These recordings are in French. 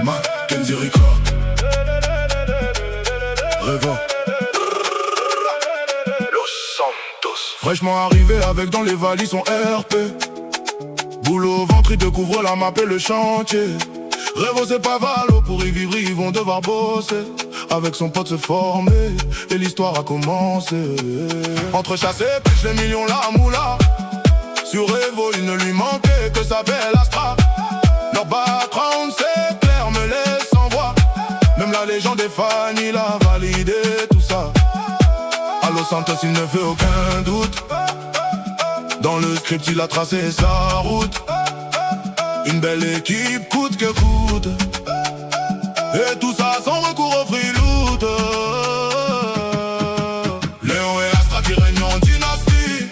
Mackenzie Record. Rêvant. Los Santos. Fraîchement arrivé avec dans les valises son RP. Boulot au ventre, il découvre la map et le chantier. Rêvo c'est pas valo, pour y vivre ils vont devoir bosser. Avec son pote se former, et l'histoire a commencé. Entre chasse et pêche, les millions la moula. Sur Rêvo il ne lui manquait que sa belle Astra. Leur background c'est clair, me laisse sans voix. Même la légende des fans, il a validé tout ça. À Los Santos il ne fait aucun doute. Dans le script il a tracé sa route. Une belle équipe coûte que coûte. Et tout ça sans recours au free loot. Léon et Astra qui règnent en dynastie.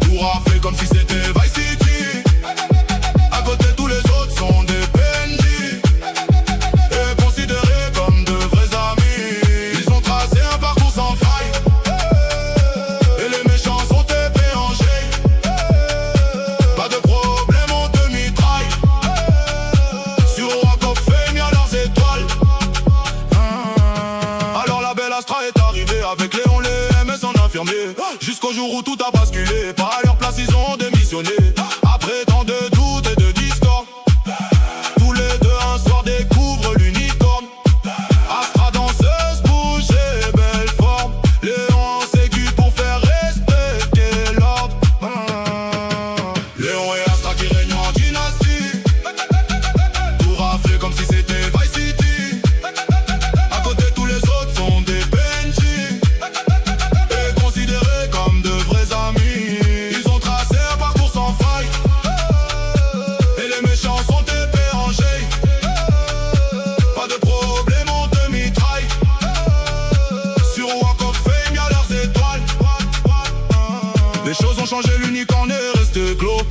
Tout raflé comme si c'était Vice City. À côté tous les autres sont des PNJ. Et considérés comme de vrais amis. Ils ont tracé un parcours sans faille. Et les méchants sont épais en G. Pas de problème, on te mitraille. Sur Walk of Fame y'a leurs étoiles. Alors la belle Astra est arrivée avec Léon, les MS en infirmier. Jusqu'au jour où tout a basculé. Pas à leur place ils ont démissionné. Après tant de doutes et de discord, tous les deux un soir découvrent l'unicorne. Astra danseuse, bouge et belle forme. Léon en sécu pour faire respecter l'ordre. Léon et Astra qui règnent en dynastie. Tout raflé comme si c'était Vice City. À côté tous les autres sont des PNJ. Et considérés comme de vrais amis. Ils ont tracé un parcours sans faille. Et les méchants sont épais en G. Pas de problème, on te mitraille. Sur Walk of Fame y'a leurs étoiles. Les choses ont changé, l'unicorne est resté clos.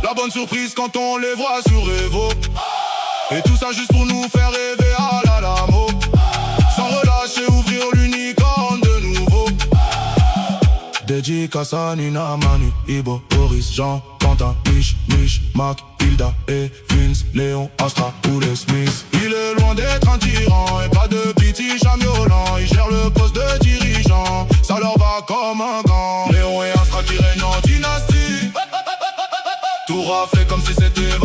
La bonne surprise quand on les voit sur Rêvo. Et tout ça juste pour nous faire rêver à la Lamo. Sans relâcher, ouvrir l'unicorne de nouveau. Dédicace à Nina, Manu, Ibo, Boris, Jean, Quentin, Mich, Mac, Hilda et Vince, Léon, Astra ou les Smiths. Il est loin d'être un tyran et pas de pitié violent. Il gère le poste de dirigeant, ça leur va comme un gant. Léon et Astra qui règnent en dynastie. Tout raflé comme si c'était